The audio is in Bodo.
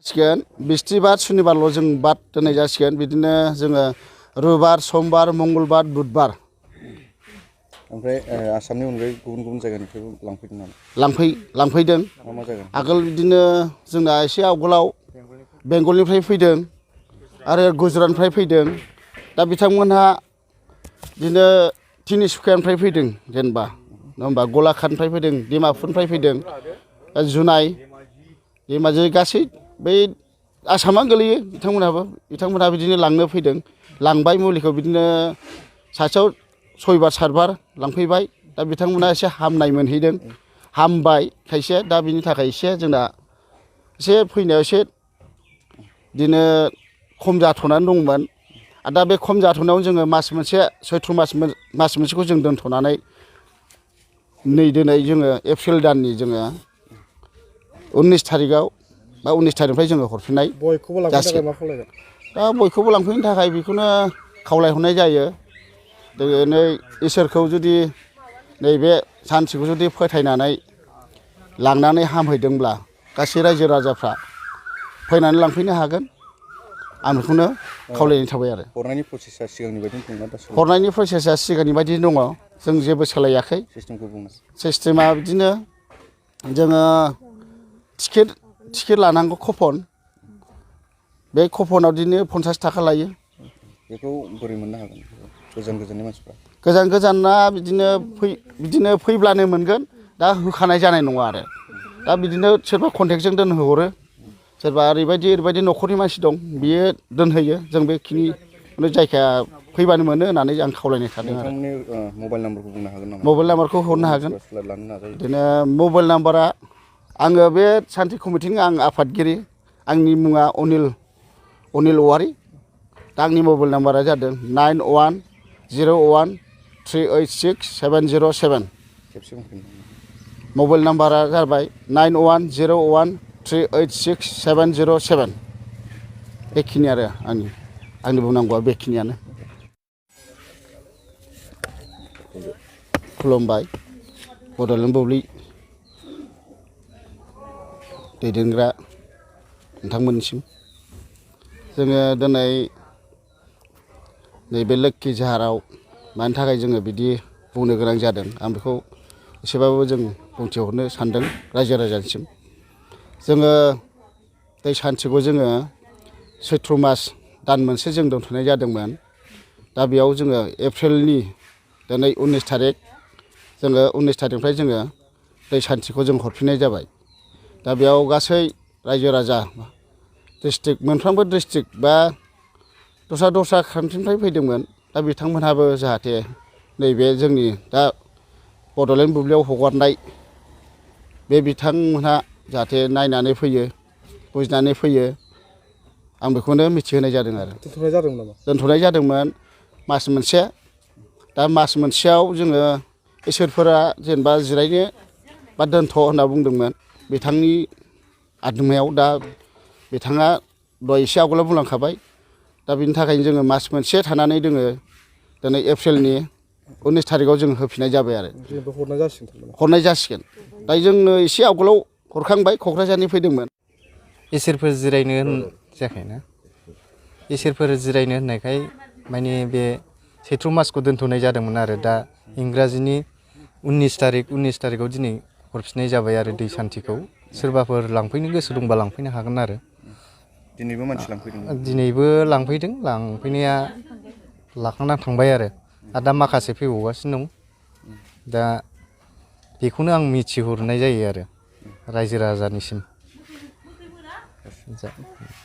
सिगोन बिस्थिबार सुनिबारल' जों बाद दोननाय जासिगोन बिदिनो जोङो रबिबार समबार मंगलबार बुधबार ओमफ्राय आसामनि अनगायै गुबुन गुबुन जायगानिफ्रायबो लांफैदों नामा? लांफैदों मा जायगा? आगोल बिदिनो जोंना एसे आवगोलाव बेंगलनिफ्राय फैदों आरो गुजरातनिफ्राय फैदों दा बिथांमोनहा बिदिनो तिनिसुकियानिफ्राय फैदों जेनेबा नङा होमबा गलाघाटनिफ्राय फैदों डिमापुरनिफ्राय फैदों जुनाय धेमाजि गासै बै आसामानो गोलैयो बिथांमोनहाबो बिदिनो लांनो फैदों लांबाय मुलिखौ बिदिनो सासेयाव 6 बार 7 बार लांफैबाय दा बिथांमोनहा एसे हामनाय मोनहैदों हामबाय खायसे दा बिनि थाखाय एसे जोंना एसे फैनायाव एसे बिदिनो खम जाथ'नानै दंमोन आरो दा बे खम जाथ'नायाव जोङो मास मोनसे सैथ्र मास मोनसेखौ जों दोनथ'नानै नै दिनै जोङो एप्रिल दाननि जोङो 19 थारिखआव बा 19 थारिखनिफ्राय जोङो हरफिननाय जासिगोन। दा बयखौबो लांफैनो थाखाय बेखौनो खावलायहरनाय जायो दिनै इसोरखौ जुदि नैबे सान्थिखौ जुदि फोथायनानै लांनानै हामहैदोंब्ला गासै रायजो राजाफ्रा फैनानै लांफैनो हागोन आं बेखौनो खावलायनाय थाबाय आरो हरनायनि प्रसेसा सिगांनि बायदि दंना दा? हरनायनि प्रसेसा सिगांनि बायदि दङ जों जेबो सोलायाखै। सिस्टेमखौ बुंनो सिस्टेमा बिदिनो जोङो टिकेट लानांगौ कुपन बे कुपनाव बिदिनो 50 थाखा लायो। बेखौ बोरै मोननो हागोन गोजाननि मानसिफ्रा? गोजाना बिदिनो फैब्लानो मोनगोन दा होखानाय जानाय नङा आरो दा बिदिनो सोरबा कन्टेक्टजों दोनहरो सोरबा ओरैबायदि न'खरनि मानसि दं बियो दोनहोयो जों बेखिनि जायखिया फैबानो मोनो होननानै आं खावलायनाय थादों आरो। नोंथांनि मबाइल नाम्बारखौ बुंनो हागोन नामा? मबाइल नाम्बारखौ हरनो हागोन। लानो नाजायो। बिदिनो मबाइल नाम्बारा आङो बे सान्थि कमिटिनि आं आफादगिरि आंनि मुङा अनिल औवारि दा आंनि मबाइल नाम्बारा जादों 9101386707 खेबसे बुंफिनदो। मबाइल नाम्बारा जाबाय 9101386707 बेखिनि आरो आंनि बुंनांगौआ बेखिनियानो। खुलुमबाय बड'लेण्ड बुब्लि दैदेनग्रा नोंथांमोननिसिम जोङो दिनै नैबे लोक्षि जाहाराव मानि थाखाय जोङो बिदि बुंनो गोनां जादों आं बेखौ एसेबाबो जों बुंथिहरनो सानदों रायजो राजानिसिम। जोङो दै सान्थिखौ जोङो सैथ्र मास दान मोनसे जों दोनथ'नाय जादोंमोन दा बेयाव जोङो एप्रिलनि दिनै 19 थारिख जोङो 19 थारिखनिफ्राय जोङो दै सान्थिखौ जों हरफिननाय जाबाय। दा बेयाव गासै रायजो राजा मोनफ्रोमबो डिस्ट्रिक्ट बा दस्रा कान्ट्रिनिफ्राय फैदोंमोन दा बिथांमोनहाबो जाहाथे नैबे जोंनि दा बड'लेण्ड बुब्लियाव हगारनाय बे बिथांमोनहा जाहाथे नायनानै फैयो बुजिनानै फैयो आं बेखौनो मिथिहोनाय जादों आरो। दोनथ'नाय जादोंमोन मास मोनसे दा मास मोनसेयाव जोङो इसोरफोरा जेनेबा जिरायनो बा दोनथ' होनना बुंदोंमोन बिथांनि आदुमायाव दा बिथाङा दहाय एसे आवगोलाव बुंलांखाबाय दा बिनि थाखायनो जोङो मास मोनसे थानानै जोङो दिनै एप्रिलनि 19 थारिखआव जों होफिननाय जाबाय आरो। हरनाय जासिगोन दा जोङो एसे आवगोलाव हरखांबाय क'क्राझारनि फैदोंमोन। इसोरफोर जिरायनो जायाखैना इसोरफोर जिरायनो होननायखाय माने बे सैथ्र मासखौ दोनथ'नाय जादोंमोन आरो दा इंराजिनि 19 थारिखआव दिनै हरफिननाय जाबाय आरो दै सान्थिखौ सोरबाफोर लांफैनो गोसो दंबा लांफैनो हागोन आरो। दिनैबो मानसि लांफैदों? दिनैबो लांफैदों लांफैनाया लाखांना थांबाय आरो दा माखासे फैबावगासिनो दं दा बेखौनो आं मिथिहरनाय जायो आरो रायजो राजानिसिम।